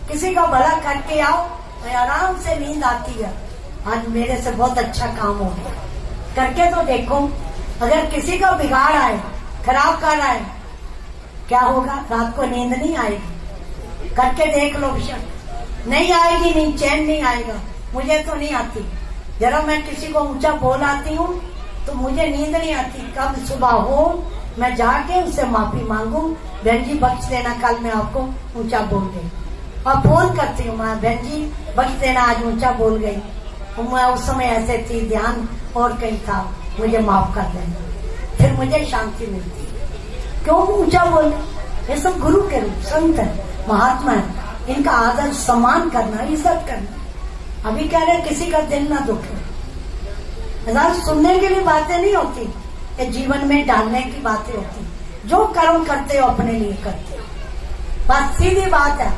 किसी का भला करके आओ, आराम से नींद आती है। आज मेरे से बहुत अच्छा काम हो गया, करके तो देखो। अगर किसी का बिगाड़ आए, खराब कर रहा है, क्या होगा? रात को नींद नहीं आएगी। करके देख लो, बेशक नहीं आएगी, नहीं चैन नहीं आएगा। मुझे तो नहीं आती। जरा मैं किसी को ऊंचा बोल आती हूँ तो मुझे नींद नहीं आती। कब सुबह हो मैं जाके उससे माफी मांगू, बहन जी बख्श देना, कल मैं आपको ऊंचा बोल गई। और फोन करती हूँ, मैं बहन जी बख्श देना, आज ऊंचा बोल गई, मैं उस समय ऐसे थी, ध्यान और कहीं था, मुझे माफ कर देना। फिर मुझे शांति मिलती है। क्यों ऊंचा बोले? ये सब गुरु के रूप, संत है, महात्मा है, इनका आदर सम्मान करना, इज्जत करना। अभी कह रहे किसी का दिल ना दुखे। सुनने के लिए बातें नहीं होती, ये जीवन में डालने की बातें होती। जो कर्म करते हो अपने लिए करते हो, बस सीधी बात है।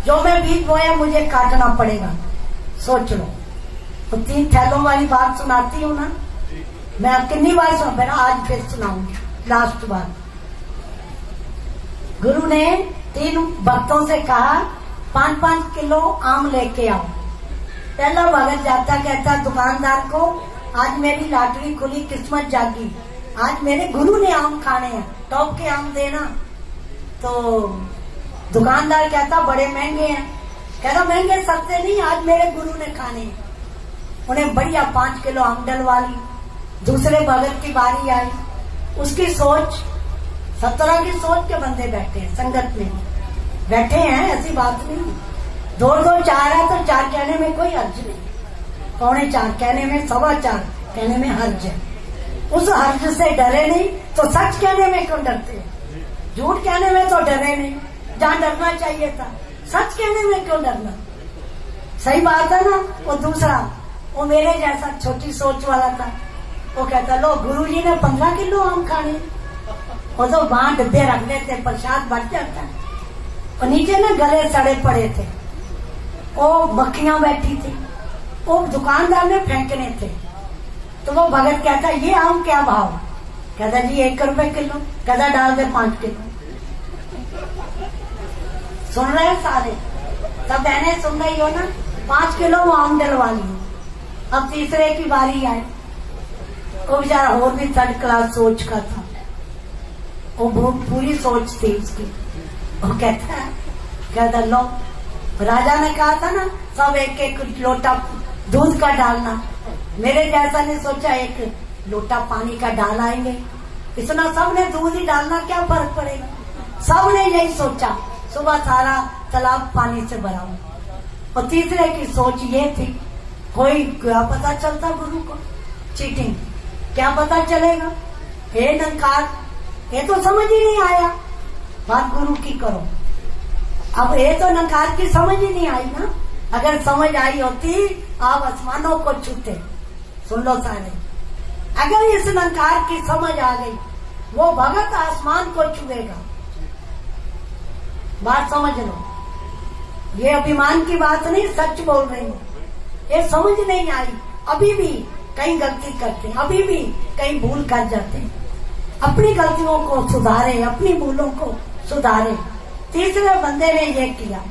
जो मैं बीज बोया मुझे काटना पड़ेगा, सोच लो। तो 3 थैलों वाली बात सुनाती हूँ ना, मैं कितनी बार सुना, फिर आज फिर सुनाऊंगी लास्ट बार। गुरु ने 3 भक्तों से कहा 5-5 किलो आम लेके आओ। पहला भगत जाता, कहता दुकानदार को, आज मेरी लॉटरी खुली, किस्मत जागी, आज मेरे गुरु ने आम खाने हैं, टॉप के आम देना। तो दुकानदार कहता बड़े महंगे हैं। कहता महंगे सस्ते नहीं, आज मेरे गुरु ने खाने हैं। उन्हें बढ़िया 5 किलो आम डलवा ली। दूसरे भगत की बारी आई, उसकी सोच 17 की सोच के बंदे बैठे हैं, संगत में बैठे हैं, ऐसी बात नहीं। 2-2 4 है तो 4 कहने में कोई हर्ज नहीं, 3.25 कहने में, 4.25 कहने में हर्ज है। उस हर्ज से डरे नहीं तो सच कहने में क्यों डरते हैं? झूठ कहने में तो डरे नहीं, जहाँ डरना चाहिए था। सच कहने में क्यों डरना? सही बात है ना। वो दूसरा, वो मेरे जैसा छोटी सोच वाला था, वो कहता लो गुरुजी ने 15 किलो आम खाने, वो तो वहां डब्बे रख देते, प्रसाद बढ़ जाता है। और नीचे ना गले सड़े पड़े थे, वो मक्खियां बैठी थी, वो दुकानदार ने फेंकने थे। तो वो भगत कहता ये आम क्या भाव? कहता जी 1 रुपए किलो। कहता डाल दे 5 किलो। सुन रहे हैं सारे, सब बहने सुन रही हो ना? 5 किलो वो आम डलवा ली। अब तीसरे की बारी आई, वो बेचारा और भी 3rd क्लास सोच का था, वो बहुत पूरी सोच थी उसकी। वो कहता लो, राजा ने कहा था ना सब 1-1 लोटा दूध का डालना, मेरे जैसा ने सोचा 1 लोटा पानी का डाल आएंगे, इतना सबने दूध ही डालना, क्या फर्क पड़ेगा? सबने यही सोचा, सुबह सारा तालाब पानी से भरा हुआ। और तीसरे की सोच ये थी, कोई क्या पता चलता गुरु को, चीटिंग क्या पता चलेगा? हे नंकार, ये तो समझ ही नहीं आया, बात गुरु की करो। अब ये तो नंकार की समझ ही नहीं आई ना। अगर समझ आई होती आप आसमानों को छूते। सुन लो सारे, अगर इस नंकार की समझ आ गई, वो भगत आसमान को छुएगा। बात समझ लो, ये अभिमान की बात नहीं, सच बोल रही हूँ। ये समझ नहीं आई, अभी भी कहीं गलती करते हैं, अभी भी कहीं भूल कर जाते हैं। अपनी गलतियों को सुधारे, अपनी भूलों को सुधारे। तीसरे बंदे ने ये किया,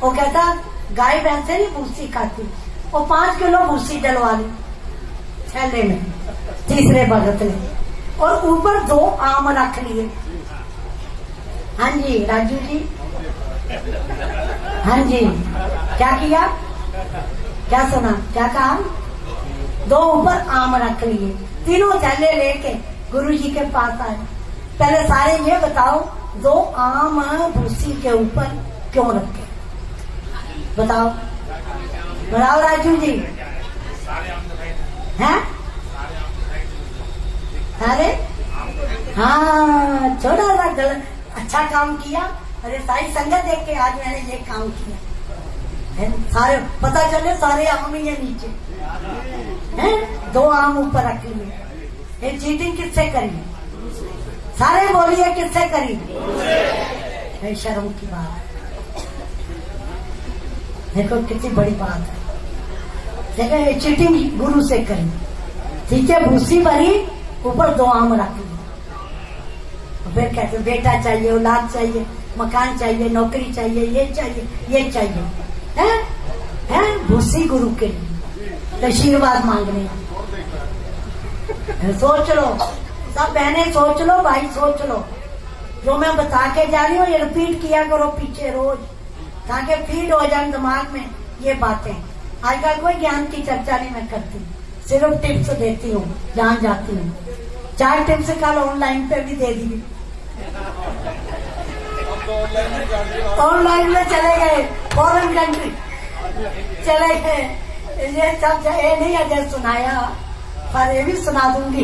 वो कहता गाय भैंस से नहीं भूसी खाती, वो 5 किलो भूसी डलवा ली थैले में, तीसरे भगत ने, और ऊपर 2 आम रख लिए। हाँ जी राजू जी, हाँ जी, क्या किया? क्या सुना? क्या कहा? 2 ऊपर आम रख लिए, तीनों थैले लेके गुरु जी के पास आए। पहले सारे ये बताओ, 2 आम भूसी के ऊपर क्यों रखे? बताओ बताओ राजू जी। हैं? अरे हाँ, छोटा सा गलत अच्छा काम किया। अरे सारी संगत देख के आज मैंने ये काम किया है। सारे पता चले सारे आम ही है नीचे हैं, 2 आम ऊपर रख लिए। ये चीटिंग किससे करी? सारे बोलिए किससे करी? शर्म की बात है। देखो कितनी बड़ी बात है। देखो ये चीटिंग गुरु से करी, ठीक है, भूसी भरी, ऊपर 2 आम रख लिए। फिर कहते बेटा चाहिए, औलाद चाहिए, मकान चाहिए, नौकरी चाहिए, ये चाहिए, ये चाहिए, है भूसी गुरु के लिए आशीर्वाद मांगने। सोच लो सब बहनें, सोच लो भाई, सोच लो। जो मैं बता के जा रही हूँ ये रिपीट किया करो पीछे रोज, ताकि फीड हो जाए दिमाग में ये बातें। आजकल कोई ज्ञान की चर्चा नहीं मैं करती, सिर्फ टिप्स देती हूँ जहाँ जाती हूँ। 4 टिप्स कल ऑनलाइन पे भी दे दी, ऑनलाइन में चले गए, फॉरेन कंट्री चले गए। ये सब ये नहीं अजय सुनाया, पर ये भी सुना दूंगी,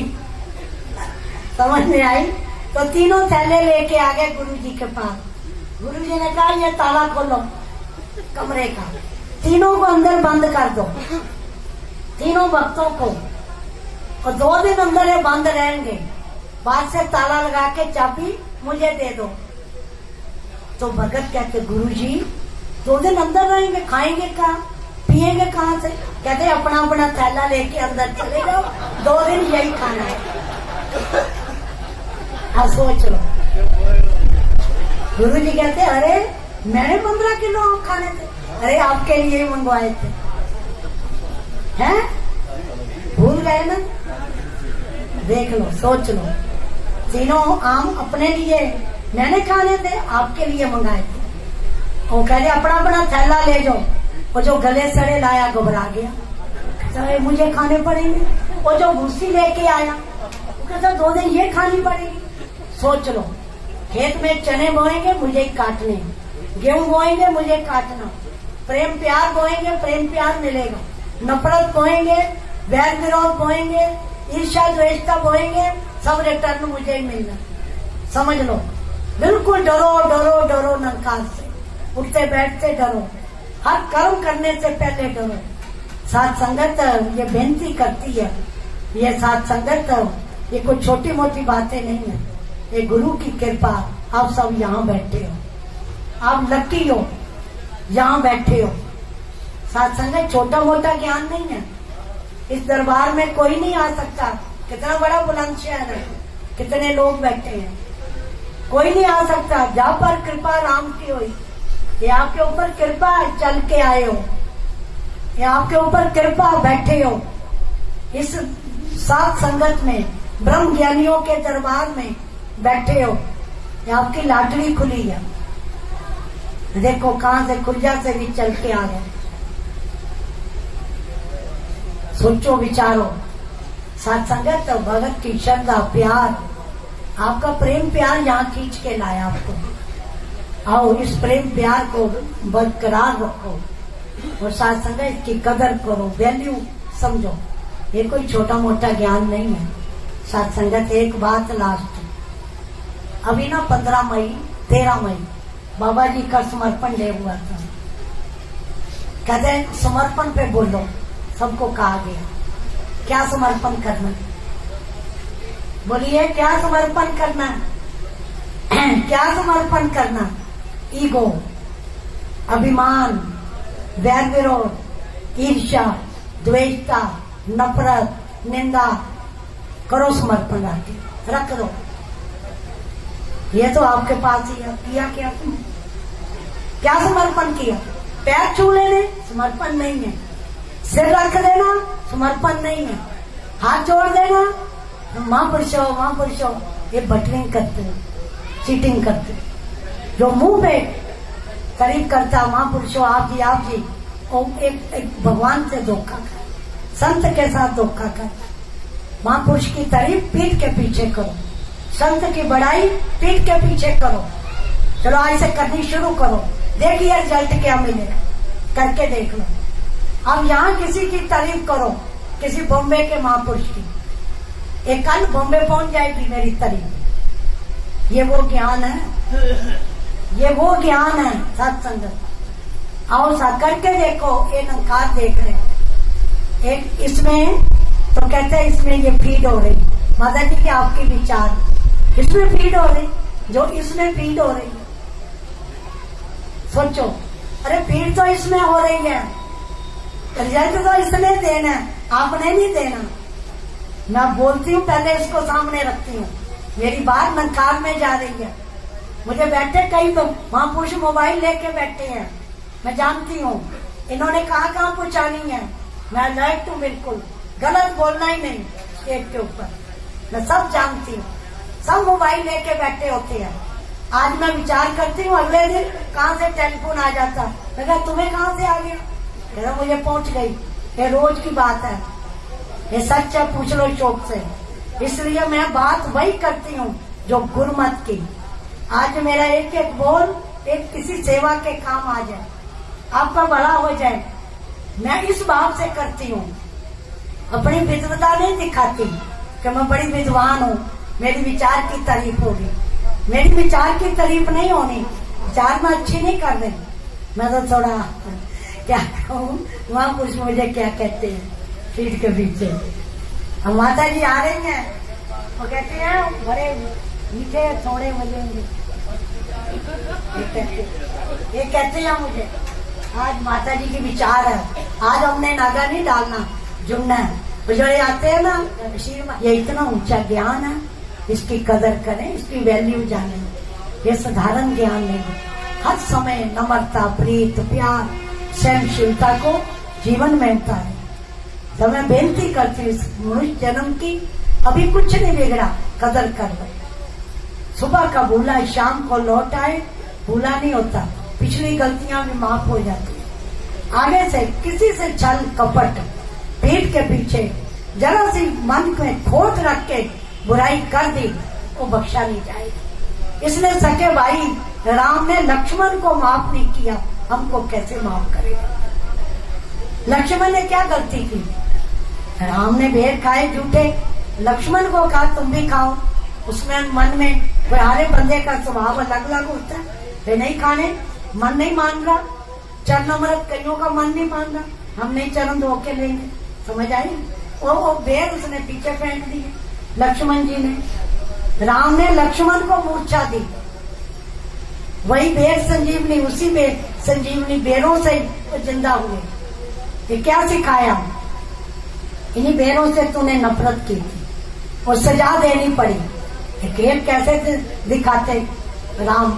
समझ में आई। तो तीनों थैले लेके आ गए गुरु जी के पास। गुरु जी ने कहा ये ताला खोलो कमरे का, तीनों को अंदर बंद कर दो, तीनों भक्तों को, और 2 दिन अंदर ये बंद रहेंगे, बाद से ताला लगा के चाबी मुझे दे दो। तो भगत कहते गुरु जी 2 दिन अंदर रहेंगे, खाएंगे कहाँ, पिएंगे कहाँ से? कहते अपना अपना थैला लेके अंदर चले जाओ, 2 दिन यही खाना है। हाँ सोच लो। गुरु जी कहते अरे मैंने 15 किलो आम खाने थे, अरे आपके लिए ही मंगवाए थे, हैं भूल गए ना? देख लो, सोच लो, तीनों आम अपने लिए मैंने खाने थे, आपके लिए मंगाए थे। वो कह रहे अपना अपना थैला ले जाओ। वो जो गले सड़े लाया घबरा गया, कहता मुझे खाने पड़ेंगे। वो जो भूसी लेके आया वो कहता 2 दिन ये खानी पड़ेगी। सोच लो, खेत में चने बोएंगे मुझे काटने, गेहूं बोएंगे मुझे काटना, प्रेम प्यार बोएंगे प्रेम प्यार मिलेगा, नफरत बोएंगे, वैर विरोध बोएंगे, ईर्ष्या द्वेषता बोएंगे, सब रिटर्न मुझे ही मिलना। समझ लो, बिल्कुल डरो डरो डरो नरकार से, उठते बैठते डरो, हर कर्म करने से पहले डरो। साथ संगत ये बेनती करती है, ये साथ संगत ये कोई छोटी मोटी बातें नहीं है, ये गुरु की कृपा। आप सब यहाँ बैठे हो, आप लकी हो यहाँ बैठे हो। साथ संगत छोटा मोटा ज्ञान नहीं है, इस दरबार में कोई नहीं आ सकता। कितना बड़ा बुलंदशहर है, कितने लोग बैठे हैं, कोई नहीं आ सकता। जहाँ पर कृपा राम की हुई, ये आपके ऊपर कृपा चल के आए हो, ये आपके ऊपर कृपा बैठे हो इस सात संगत में, ब्रह्म ज्ञानियों के दरबार में बैठे हो, ये आपकी लाटरी खुली है। देखो कहां से, खुर्जा से भी चल के आ गए। सोचो विचारो, साथ संगत तो भगत की श्रद्धा प्यार, आपका प्रेम प्यार यहाँ खींच के लाया आपको। आओ इस प्रेम प्यार को बरकरार रखो और साथ संगत की कदर करो, वैल्यू समझो। ये कोई छोटा मोटा ज्ञान नहीं है। साथ संगत एक बात लास्ट, अभी ना 15 मई 13 मई बाबा जी का समर्पण डे हुआ था। कहते समर्पण पे बोलो, सबको कहा गया क्या समर्पण करना, बोलिए क्या समर्पण करना क्या समर्पण करना? ईगो, अभिमान, वैर विरोध, ईर्ष्या, द्वेषता, नफरत, निंदा करो, समर्पण रख दो। ये तो आपके पास ही है। किया क्या तुम? क्या समर्पण किया? पैर छू लेने समर्पण नहीं है, सिर रख देना समर्पण नहीं है, हाथ जोड़ देना महापुरुषों, ये बटरिंग करते हो, चीटिंग करते हो। जो मुंह पे तारीफ करता महापुरुषों आप जी, और एक भगवान से धोखा कर, संत के साथ धोखा कर। महापुरुष की तारीफ पीठ के पीछे करो, संत की बड़ाई पीठ के पीछे करो। चलो आज से करनी शुरू करो, देखिए रिजल्ट क्या मिलेगा, करके देख लो। अब यहाँ किसी की तारीफ करो, किसी बॉम्बे के महापुरुष की, एक कल बॉम्बे पहुंच जाएगी मेरी तारीफ। ये वो ज्ञान है, ये वो ज्ञान है सत्संग। आओ सा करके देखो, ये नंकार देख रहे एक इसमें, तो कहते हैं इसमें ये फीड हो रही। माता जी के आपके विचार इसमें फीड हो रही, जो इसमें फीड हो रही। सोचो, अरे फीड तो इसमें हो रही है, रिजल्ट तो इसने देना है, आपने नहीं देना। मैं बोलती हूँ, पहले इसको सामने रखती हूँ, मेरी बात नंकार में जा रही है। मुझे बैठे कई महापुरुष मोबाइल लेके बैठे हैं, मैं जानती हूँ इन्होंने कहाँ पहुँचानी है। मैं अलर्ट हूँ, बिल्कुल गलत बोलना ही नहीं स्टेज के ऊपर, मैं सब जानती हूँ। सब मोबाइल लेके बैठे होते हैं। आज मैं विचार करती हूँ, अगले दिन कहाँ से टेलीफोन आ जाता, मैं कहा तुम्हें कहाँ से आ गया, कहता मुझे पहुँच गई। ये रोज की बात है, ये सच है, पूछ लो शौक से। इसलिए मैं बात वही करती हूँ जो गुरमत की। आज मेरा एक एक बोल एक किसी सेवा के काम आ जाए, आपका भला हो जाए, मैं इस भाव से करती हूँ। अपनी विद्वता नहीं दिखाती कि मैं बड़ी विद्वान हूँ, मेरी विचार की तारीफ होगी। मेरी विचार की तारीफ नहीं होनी, विचार में अच्छी नहीं कर रही। मैं तो थोड़ा क्या कहूँ, वहाँ कुछ मुझे क्या कहते हैं पीठ के पीछे। हम माता जी आ रही हैं, वो कहते हैं बड़े मीठे थोड़े मिलेंगे, ये कहते हैं मुझे। आज माता जी की विचार है, आज हमने नागा नहीं डालना, जुड़ना है। बुजुर्ग आते हैं ना, ये इतना ऊंचा ज्ञान है, इसकी कदर करें, इसकी वैल्यू जानें। ये साधारण ज्ञान नहीं, हर समय नम्रता, प्रीत, प्यार, सहनशीलता को जीवन में उतारें। तो मैं बेनती करती हूँ इस मनुष्य जन्म की, अभी कुछ नहीं बिगड़ा, कदर कर लो। सुबह का भूला शाम को लौट आए, भूला नहीं होता, पिछली गलतियां भी माफ हो जाती। आगे से किसी से छल कपट, पीठ के पीछे जरा सी मन में खोट रख के बुराई कर दी, वो बख्शा नहीं जाएगी। इसलिए सके भाई राम ने लक्ष्मण को माफ नहीं किया, हमको कैसे माफ करेगा। लक्ष्मण ने क्या गलती की, राम ने बेर खाए झूठे, लक्ष्मण को कहा तुम भी खाओ। उसमें मन में हरे बंदे का स्वभाव अलग अलग होता है, वे नहीं खाने, मन नहीं मान रहा। चरण अमृत कईयों का मन नहीं मान रहा, हम नहीं चरण धो के लेंगे, समझ आई। वो बेर उसने पीछे फेंक दी लक्ष्मण जी ने। राम ने लक्ष्मण को मूर्छा दी, वही बेर संजीवनी, उसी में संजीवनी बेरों से जिंदा हुए। ये क्या सिखाया, इन्हीं बेरों से तूने नफरत की थी और सजा देनी पड़ी। खेल कैसे दिखाते राम,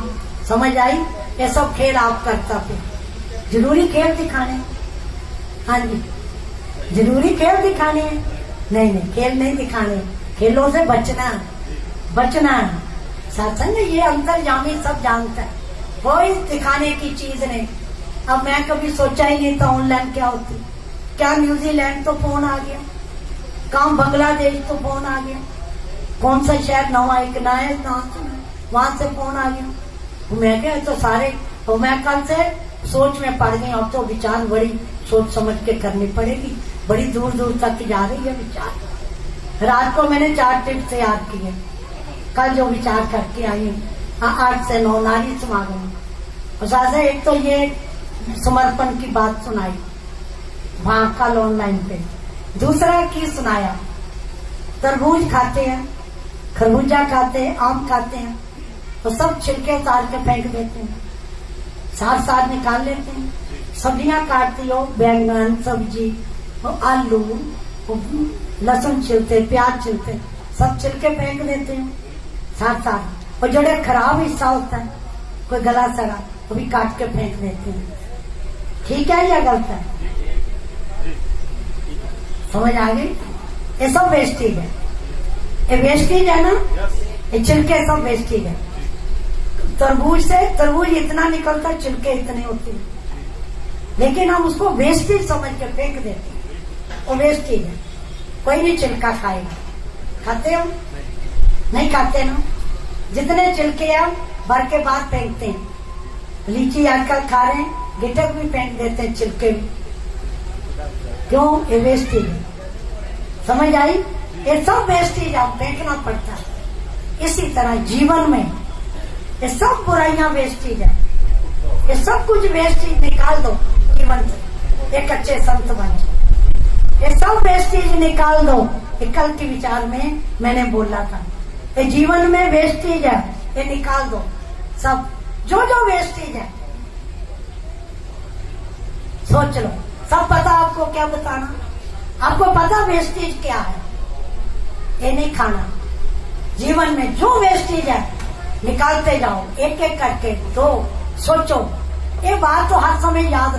समझ आई। ये सब खेल आप करता थे, जरूरी खेल दिखाने, हाँ जी जरूरी खेल दिखाने हैं। नहीं नहीं, खेल नहीं दिखाने, खेलों से बचना बचना है। सत्संग ये अंतर्यामी सब जानता है, कोई दिखाने की चीज नहीं। अब मैं कभी सोचा ही नहीं था ऑनलाइन क्या होती, क्या न्यूजीलैंड तो फोन आ गया, काम बांग्लादेश तो फोन आ गया, कौन सा शहर नवा एक नया वहां से फोन आ गया। मैं क्या तो सारे, तो मैं कल से सोच में पड़ गई। अब तो विचार बड़ी सोच समझ के करनी पड़ेगी, बड़ी दूर दूर तक जा रही है विचार। रात को मैंने 4 टिप्स तैयार किए, कल जो विचार करके आई 8 से 9 नारी समागम। और साथ एक तो ये समर्पण की बात सुनाई वहां कल ऑनलाइन पे। दूसरा की सुनाया, तरबूज खाते हैं, खरबूजा खाते हैं, आम खाते हैं, तो सब छिलके उतार के फेंक देते हैं, साथ साथ निकाल लेते हैं। सब्जियां काटती हो, बैंगन सब्जी, आलू, लहसुन छिलते, प्याज छिलते, सब छिलके फेंक देते हैं साथ साथ। और जो खराब हिस्सा होता है, कोई गला सड़ा, वो भी काट के फेंक देते हैं। ठीक है या गलत है, समझ आ गई। ये सब वेस्टेज है, ये वेस्टेज है ना, ये छिलके सब वेस्टेज है। तरबूज से तरबूज इतना निकलता, छिलके इतने होते हैं, लेकिन हम उसको वेस्टेज समझ के फेंक देते हैं। वो वेस्टेज है, कोई नहीं छिलका खाएगा। खाते हो नहीं खाते ना, जितने छिलके हैं भर के बाद फेंकते हैं। लीची आजकल खा रहे हैं, गिटक भी फेंक देते हैं, छिलके भी। क्यों, ये वेस्टेज है, समझ आई। ये सब वेस्टेज आप फेंकना पड़ता है। इसी तरह जीवन में ये सब बुराइयां वेस्टेज है, ये सब कुछ वेस्टेज निकाल दो जीवन से, एक अच्छे संत बन जाओ। ये सब वेस्टेज निकाल दो। ये कल के विचार में मैंने बोला था, ये जीवन में वेस्टेज है, ये निकाल दो सब, जो जो वेस्टेज है सोच लो। सब पता आपको, क्या बताना, आपको पता वेस्टेज क्या है। ये नहीं खाना, जीवन में जो वेस्टेज है निकालते जाओ एक एक करके। तो सोचो, ये बात तो हर समय याद